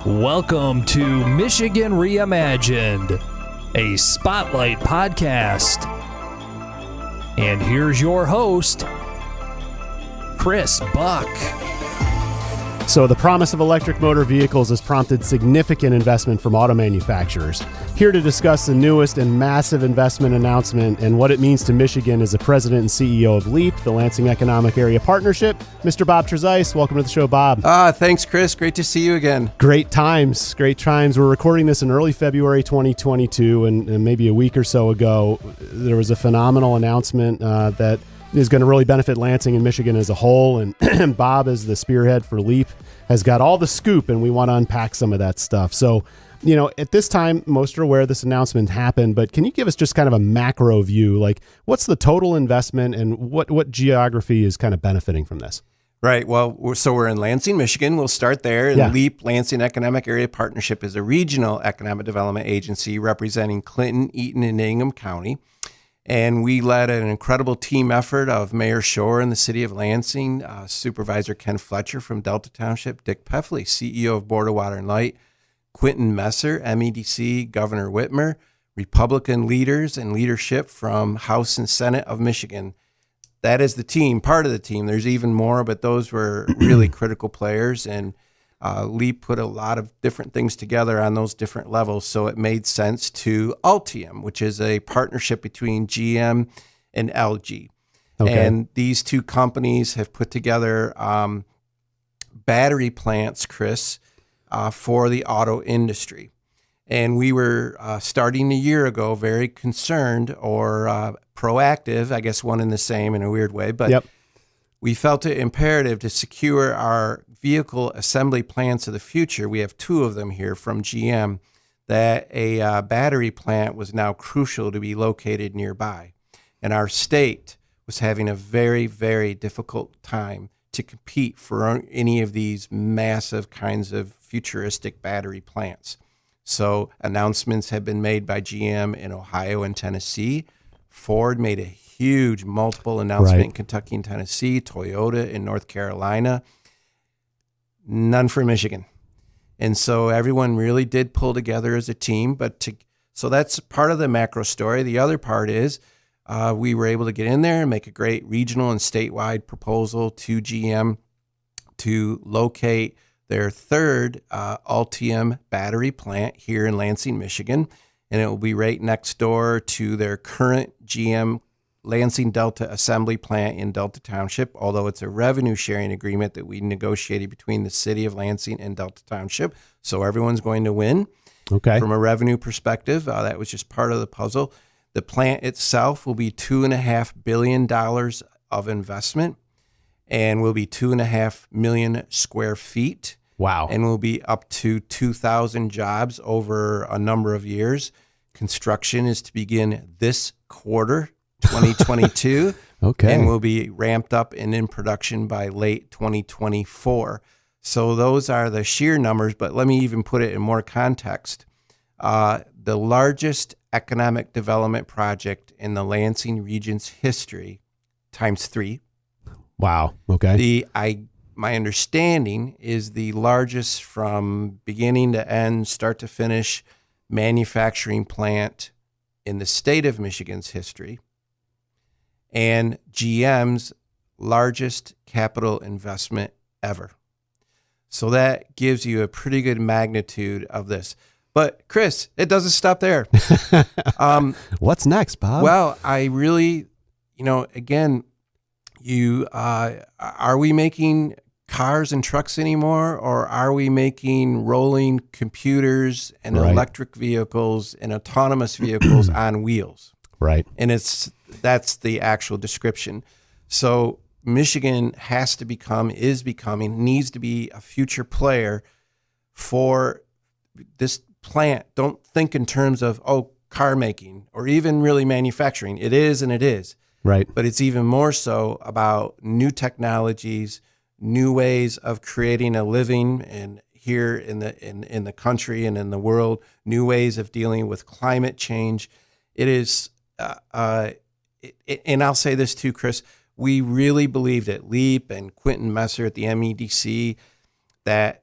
Welcome to Michigan Reimagined, a spotlight podcast. And here's your host, Chris Buck. So the promise of electric motor vehicles has prompted significant investment from auto manufacturers. Here to discuss the newest and massive investment announcement and what it means to Michigan is the president and CEO of LEAP, the Lansing Economic Area Partnership, Mr. Bob Trezise. Welcome to the show, Bob. Thanks, Chris. Great to see you again. Great times. We're recording this in early February 2022, and maybe a week or so ago, there was a phenomenal announcement that is going to really benefit Lansing and Michigan as a whole. And Bob, as the spearhead for LEAP, has got all the scoop, and we want to unpack some of that stuff. So, at this time, most are aware this announcement happened, but can you give us just kind of a macro view? Like, what's the total investment and what geography is kind of benefiting from this? Right. Well, we're in Lansing, Michigan. We'll start there. And LEAP, Lansing Economic Area Partnership, is a regional economic development agency representing Clinton, Eaton, and Ingham County. And we led an incredible team effort of Mayor Shore in the city of Lansing, Supervisor Ken Fletcher from Delta Township, Dick Peffley, CEO of Board of Water and Light, Quentin Messer, MEDC, Governor Whitmer, Republican leaders and leadership from House and Senate of Michigan. That is the team, part of the team. There's even more, but those were really critical players. And LEAP put a lot of different things together on those different levels, so it made sense to Ultium, which is a partnership between GM and LG. Okay. And these two companies have put together battery plants, Chris, for the auto industry. And we were starting a year ago very concerned or proactive, I guess one and the same in a weird way, but we felt it imperative to secure our vehicle assembly plants of the future. We have two of them here from GM, that a battery plant was now crucial to be located nearby. And our state was having a very, very difficult time to compete for any of these massive kinds of futuristic battery plants. So announcements have been made by GM in Ohio and Tennessee. Ford made a huge multiple announcement in Kentucky and Tennessee, Toyota in North Carolina. None for Michigan. And so everyone really did pull together as a team. So that's part of the macro story. The other part is we were able to get in there and make a great regional and statewide proposal to GM to locate their third Ultium battery plant here in Lansing, Michigan. And it will be right next door to their current GM Lansing Delta assembly plant in Delta Township, although it's a revenue sharing agreement that we negotiated between the city of Lansing and Delta Township. So everyone's going to win. Okay. From a revenue perspective, that was just part of the puzzle. The plant itself will be $2.5 billion of investment and will be 2.5 million square feet. Wow. And will be up to 2,000 jobs over a number of years. Construction is to begin this quarter, 2022. Okay. And will be ramped up and in production by late 2024. So those are the sheer numbers, but let me even put it in more context. The largest economic development project in the Lansing region's history, times 3. Wow. Okay. My understanding is the largest from beginning to end, start to finish, manufacturing plant in the state of Michigan's history, and GM's largest capital investment ever. So that gives you a pretty good magnitude of this. But Chris, it doesn't stop there. What's next, Bob? Well, I really, again, are we making cars and trucks anymore, or are we making rolling computers and electric vehicles and autonomous vehicles on wheels? Right. And that's the actual description. So Michigan needs to be a future player for this plant. Don't think in terms of, car making or even really manufacturing. It is, and it is. Right. But it's even more so about new technologies, new ways of creating a living, and here in the country and in the world, new ways of dealing with climate change. It is, and I'll say this too, Chris, we really believed at LEAP and Quentin Messer at the MEDC that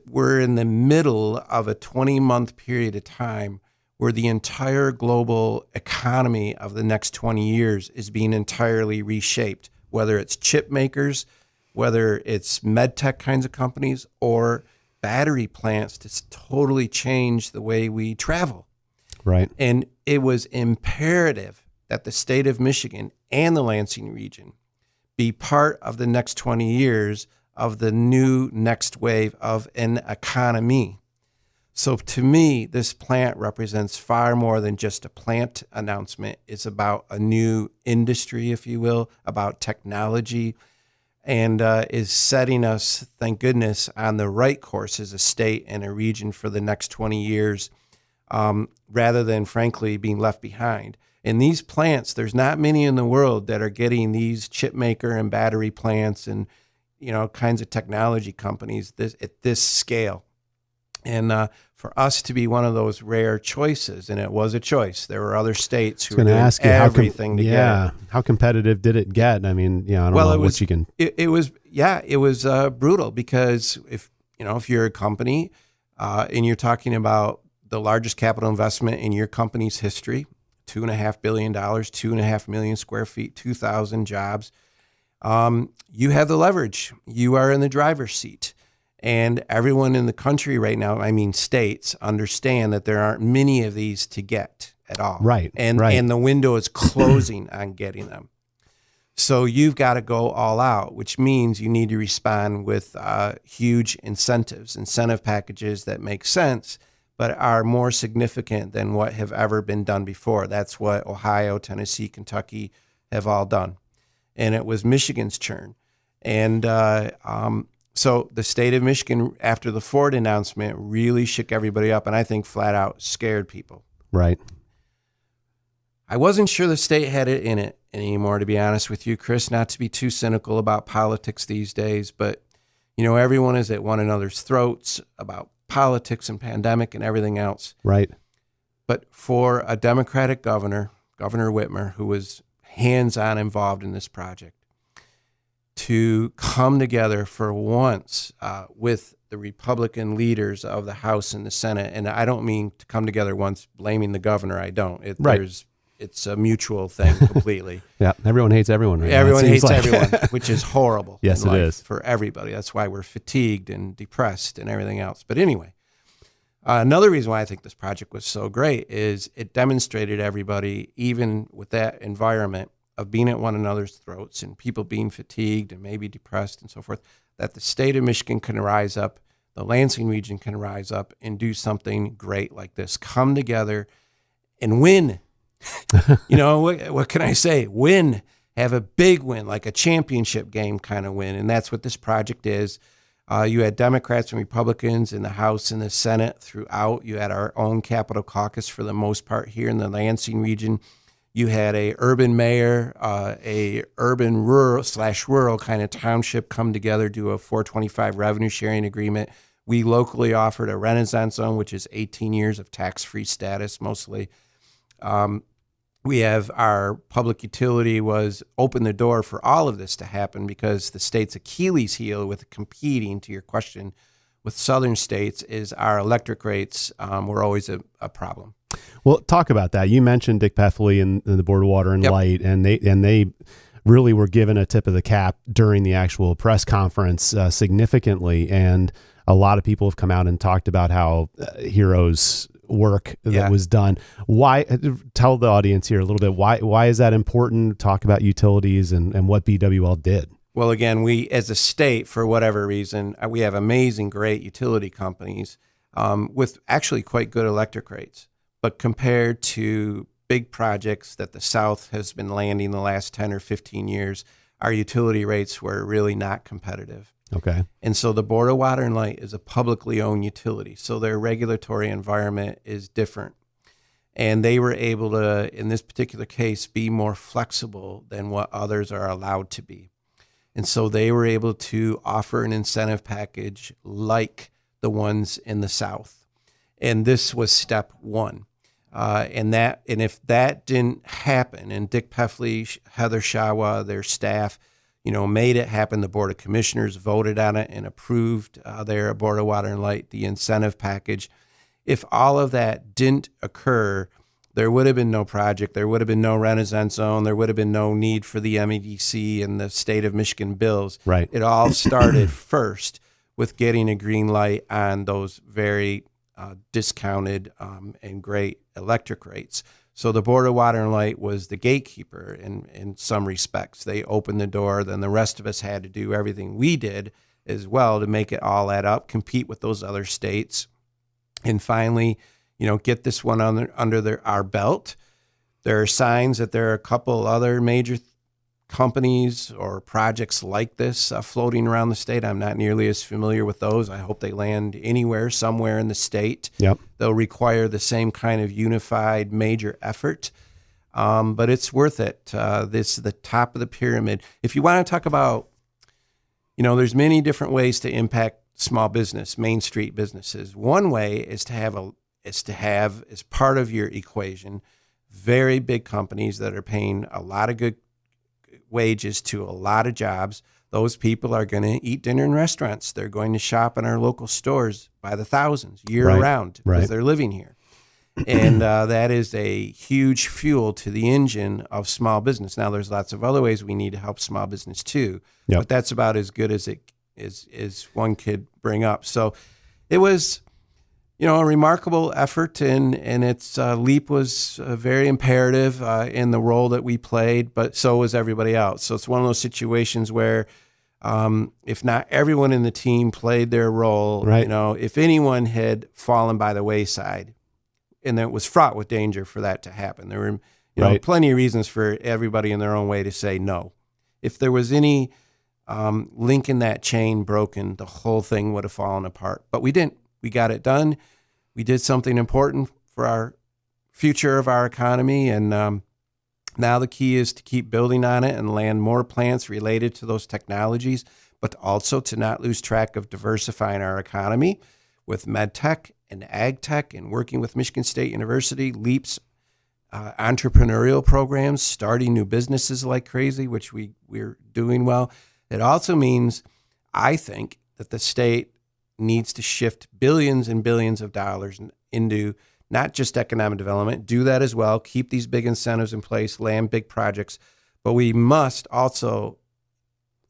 we're in the middle of a 20-month period of time where the entire global economy of the next 20 years is being entirely reshaped, whether it's chip makers, whether it's med tech kinds of companies, or battery plants to totally change the way we travel. Right. And it was imperative that the state of Michigan and the Lansing region be part of the next 20 years of the new next wave of an economy. So to me, this plant represents far more than just a plant announcement. It's about a new industry, if you will, about technology, and is setting us, thank goodness, on the right course as a state and a region for the next 20 years, rather than, frankly, being left behind. In these plants, there's not many in the world that are getting these chip maker and battery plants and kinds of technology companies at this scale. And for us to be one of those rare choices, and it was a choice. There were other states who were doing everything to get it. How competitive did it get? I mean, I don't know what you can. It was brutal, because if you're a company and you're talking about the largest capital investment in your company's history, $2.5 billion, 2.5 million square feet, 2,000 jobs, you have the leverage. You are in the driver's seat. And everyone in the country right now, I mean states, understand that there aren't many of these to get at all. Right. And the window is closing on getting them. So you've got to go all out, which means you need to respond with huge incentive packages that make sense, but are more significant than what have ever been done before. That's what Ohio, Tennessee, Kentucky have all done. And it was Michigan's turn. And so the state of Michigan, after the Ford announcement, really shook everybody up, and I think flat out scared people. Right. I wasn't sure the state had it in it anymore, to be honest with you, Chris, not to be too cynical about politics these days, but, everyone is at one another's throats about politics and pandemic and everything else. Right. But for a Democratic governor, Governor Whitmer, who was hands-on involved in this project, to come together for once with the Republican leaders of the House and the Senate. And I don't mean to come together once blaming the governor. I don't. It's a mutual thing completely. Yeah, everyone hates everyone. Right everyone hates everyone, which is horrible. Yes, it is. For everybody. That's why we're fatigued and depressed and everything else. But anyway, another reason why I think this project was so great is it demonstrated everybody, even with that environment of being at one another's throats and people being fatigued and maybe depressed and so forth, that the state of Michigan can rise up, the Lansing region can rise up and do something great like this. Come together and win. What can I say? Win. Have a big win, like a championship game kind of win. And that's what this project is. You had Democrats and Republicans in the House and the Senate throughout. You had our own Capitol Caucus for the most part here in the Lansing region. You had a urban mayor, a urban rural kind of township come together, do a 425 revenue sharing agreement. We locally offered a Renaissance zone, which is 18 years of tax-free status mostly. We have our public utility was open the door for all of this to happen, because the state's Achilles heel with competing, to your question, with southern states is our electric rates were always a problem. Well, talk about that. You mentioned Dick Peffley and the Board of Water and Light, and they really were given a tip of the cap during the actual press conference significantly, and a lot of people have come out and talked about how heroes work that was done. Why? Tell the audience here a little bit. Why is that important? Talk about utilities and what BWL did. Well, again, we as a state, for whatever reason, we have amazing, great utility companies with actually quite good electric rates. But compared to big projects that the South has been landing the last 10 or 15 years, our utility rates were really not competitive. Okay. And so the Board of Water and Light is a publicly owned utility, so their regulatory environment is different. And they were able to, in this particular case, be more flexible than what others are allowed to be. And so they were able to offer an incentive package like the ones in the South. And this was step one. And if that didn't happen, and Dick Peffley, Heather Shawa, their staff made it happen. The Board of Commissioners voted on it and approved their Board of Water and Light, the incentive package. If all of that didn't occur, there would have been no project. There would have been no Renaissance Zone. There would have been no need for the MEDC and the state of Michigan bills. Right. It all started first with getting a green light on those very discounted and great electric rates. So the Board of Water and Light was the gatekeeper in some respects. They opened the door. Then the rest of us had to do everything we did as well to make it all add up, compete with those other states, and finally, get this one under our belt. There are signs that there are a couple other major companies or projects like this floating around the state. I'm not nearly as familiar with those. I hope they land somewhere in the state. Yep. They'll require the same kind of unified major effort, but it's worth it. This is the top of the pyramid. If you want to talk about, there's many different ways to impact small business, Main Street businesses. One way is to have as part of your equation very big companies that are paying a lot of good wages to a lot of jobs. Those people are going to eat dinner in restaurants. They're going to shop in our local stores by the thousands year round because they're living here. And that is a huge fuel to the engine of small business. Now, there's lots of other ways we need to help small business too, but that's about as good as it is one could bring up. So it was, a remarkable effort, and its leap was very imperative in the role that we played, but so was everybody else. So it's one of those situations where if not everyone in the team played their role, if anyone had fallen by the wayside, and it was fraught with danger for that to happen. There were plenty of reasons for everybody in their own way to say no. If there was any link in that chain broken, the whole thing would have fallen apart. But we didn't. We got it done. We did something important for our future of our economy, and now the key is to keep building on it and land more plants related to those technologies, but also to not lose track of diversifying our economy with med tech and ag tech, and working with Michigan State University, LEAP's entrepreneurial programs, starting new businesses like crazy, which we're doing well. It also means, I think, that the state needs to shift billions and billions of dollars into not just economic development, do that as well, keep these big incentives in place, land big projects, but we must also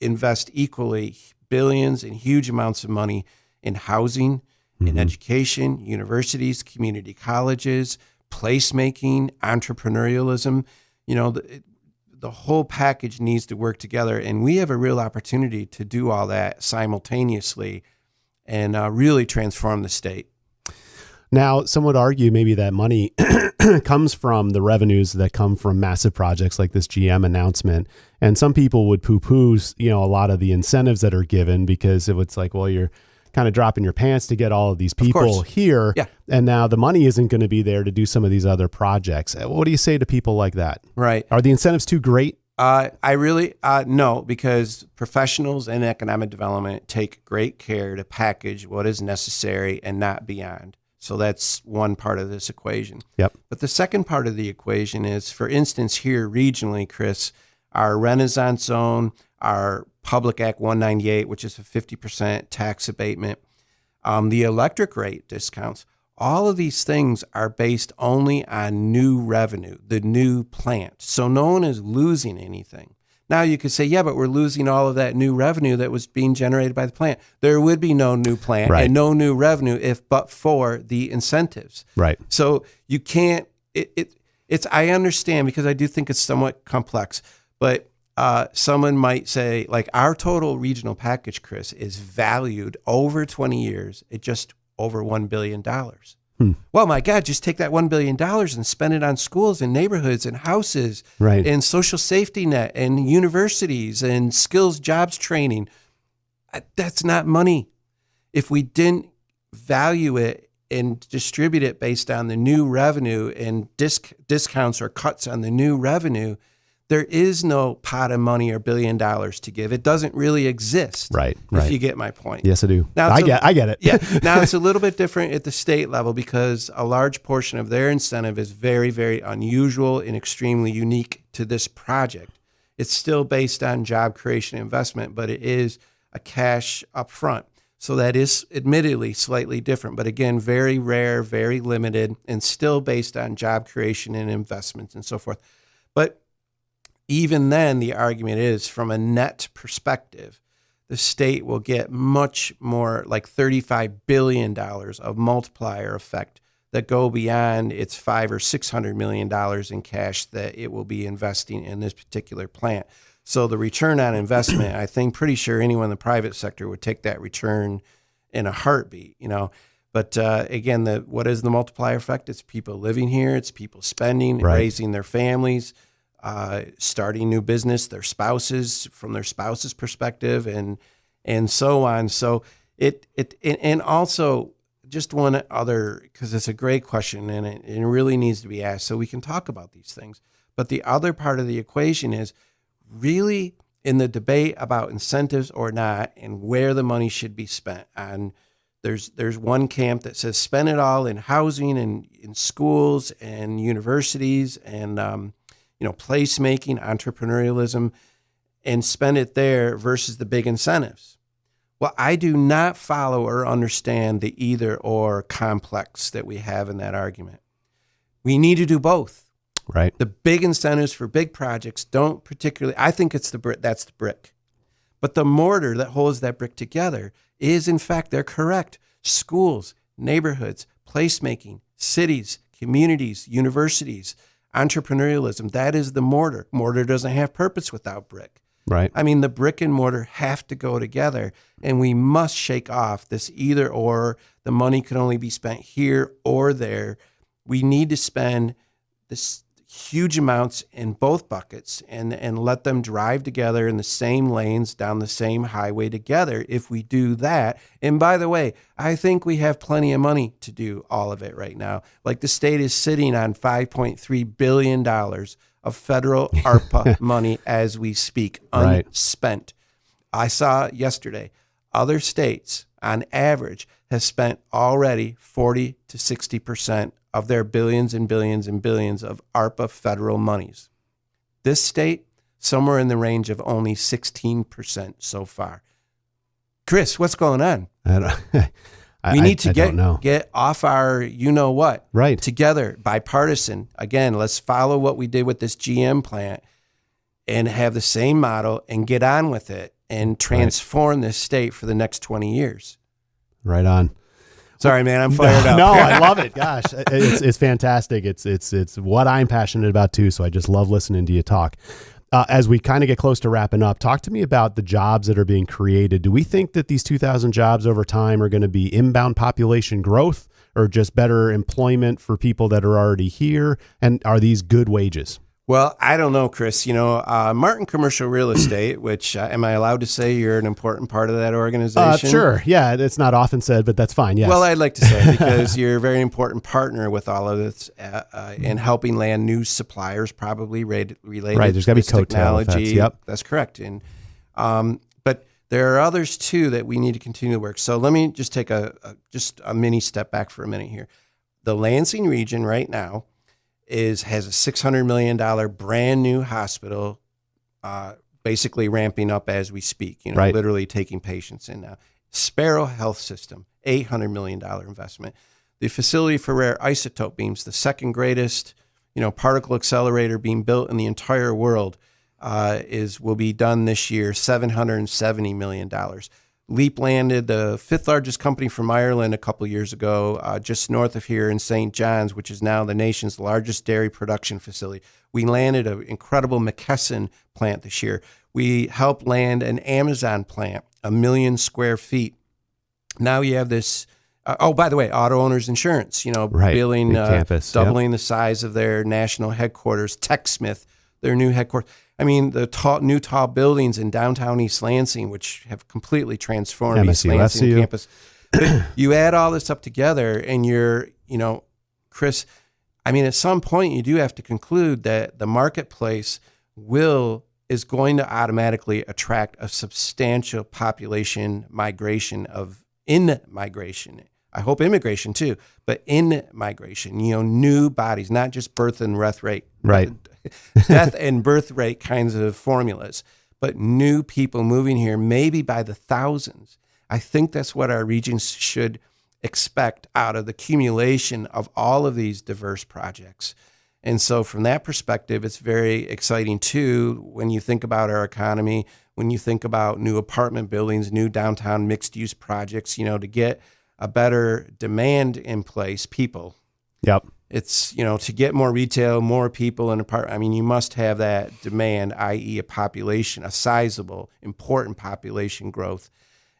invest equally billions and huge amounts of money in housing, in education, universities, community colleges, placemaking, entrepreneurialism. The whole package needs to work together, and we have a real opportunity to do all that simultaneously and really transform the state. Now, some would argue maybe that money comes from the revenues that come from massive projects like this GM announcement. And some people would poo-poo, a lot of the incentives that are given, because it's like, well, you're kind of dropping your pants to get all of these people here. Yeah. And now the money isn't going to be there to do some of these other projects. What do you say to people like that? Right. Are the incentives too great? I really, no, because professionals in economic development take great care to package what is necessary and not beyond. So that's one part of this equation. Yep. But the second part of the equation is, for instance, here regionally, Chris, our Renaissance Zone, our Public Act 198, which is a 50% tax abatement, the electric rate discounts, all of these things are based only on new revenue, the new plant. So no one is losing anything. Now you could say, yeah, but we're losing all of that new revenue that was being generated by the plant. There would be no new plant and no new revenue but for the incentives. Right. So you can't, it's, I understand, because I do think it's somewhat complex, but someone might say, like, our total regional package, Chris, is valued over 20 years at just over $1 billion. Well, my God, just take that $1 billion and spend it on schools and neighborhoods and houses and social safety net and universities and skills jobs training. That's not money. If we didn't value it and distribute it based on the new revenue and discounts or cuts on the new revenue, there is no pot of money or $1 billion to give. It doesn't really exist. Right. If you get my point. Yes, I do. Now, I get it. Yeah. Now it's a little bit different at the state level, because a large portion of their incentive is very, very unusual and extremely unique to this project. It's still based on job creation and investment, but it is a cash upfront. So that is admittedly slightly different, but again, very rare, very limited, and still based on job creation and investments and so forth. But even then, the argument is from a net perspective, the state will get much more, like $35 billion of multiplier effect that go beyond its $500 or $600 million in cash that it will be investing in this particular plant. So the return on investment, I think pretty sure anyone in the private sector would take that return in a heartbeat, But again, what is the multiplier effect? It's people living here. It's people spending, raising their families, starting new business, their spouses, from their spouse's perspective, and so on. So and also just one other, because it's a great question and it really needs to be asked so we can talk about these things. But the other part of the equation is really in the debate about incentives or not and where the money should be spent on. There's one camp that says spend it all in housing and in schools and universities and placemaking, entrepreneurialism, and spend it there versus the big incentives. Well, I do not follow or understand the either or complex that we have in that argument. We need to do both. Right. The big incentives for big projects don't particularly, I think it's that's the brick. But the mortar that holds that brick together is, in fact, they're correct. Schools, neighborhoods, placemaking, cities, communities, universities, entrepreneurialism, that is the mortar. Mortar doesn't have purpose without brick. Right. I mean, the brick and mortar have to go together, and we must shake off this either or, the money can only be spent here or there. We need to spend this huge amounts in both buckets and let them drive together in the same lanes down the same highway together. If we do that, and by the way, I think we have plenty of money to do all of it right now. Like the state is sitting on $5.3 billion of federal ARPA money as we speak, unspent. I saw yesterday, other states on average have spent already 40 to 60% of their billions and billions and billions of ARPA federal monies. This state, somewhere in the range of only 16% so far. Chris, what's going on? We need to get off our you-know-what together, bipartisan. Again, let's follow what we did with this GM plant and have the same model and get on with it and transform this state for the next 20 years. Right on. Sorry, man, I'm fired up. No, I love it. Gosh, it's fantastic. It's what I'm passionate about too. So I just love listening to you talk. As we kind of get close to wrapping up, talk to me about the jobs that are being created. Do we think that these 2,000 jobs over time are going to be inbound population growth or just better employment for people that are already here? And are these good wages? Well, I don't know, Chris. Martin Commercial Real Estate, which am I allowed to say you're an important part of that organization? Sure. Yeah, it's not often said, but that's fine. Yes. Well, I'd like to say because you're a very important partner with all of this in helping land new suppliers, probably related there's got to be coattail effects. Yep, that's correct. And but there are others too that we need to continue to work. So let me just take a mini step back for a minute here. The Lansing region right now has a $600 million brand new hospital, basically ramping up as we speak, literally taking patients in now. Sparrow Health System, $800 million investment. The facility for rare isotope beams, the second greatest, particle accelerator being built in the entire world, will be done this year, $770 million. Leap landed, the fifth largest company from Ireland a couple years ago, just north of here in St. John's, which is now the nation's largest dairy production facility. We landed an incredible McKesson plant this year. We helped land an Amazon plant, 1 million square feet. Now you have this, by the way, Auto Owners Insurance, building, campus, doubling the size of their national headquarters. TechSmith, their new headquarters. I mean, the new tall buildings in downtown East Lansing, which have completely transformed East Lansing campus. You add all this up together and you're, Chris, I mean, at some point you do have to conclude that the marketplace is going to automatically attract a substantial population migration migration. I hope immigration too, but in migration, new bodies, not just birth and death rate. Right. death and birth rate kinds of formulas, but new people moving here, maybe by the thousands. I think that's what our regions should expect out of the accumulation of all of these diverse projects. And so from that perspective, it's very exciting too, when you think about our economy, when you think about new apartment buildings, new downtown mixed use projects, to get a better demand in place, people. Yep. It's, to get more retail, more people in apartment. You must have that demand, i.e. a population, a sizable, important population growth.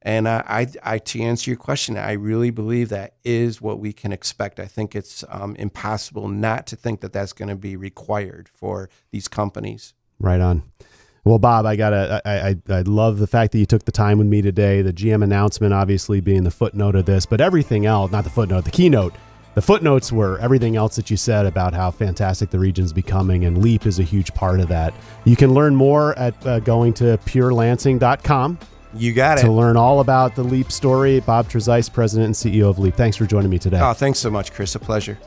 And I to answer your question, I really believe that is what we can expect. I think it's impossible not to think that that's going to be required for these companies. Right on. Well, Bob, I love the fact that you took the time with me today. The GM announcement, obviously, being the footnote of this, but everything else, not the footnote, the keynote. The footnotes were everything else that you said about how fantastic the region's becoming, and LEAP is a huge part of that. You can learn more at going to purelansing.com. You got it. To learn all about the LEAP story. Bob Trezise, President and CEO of LEAP. Thanks for joining me today. Oh, thanks so much, Chris. A pleasure.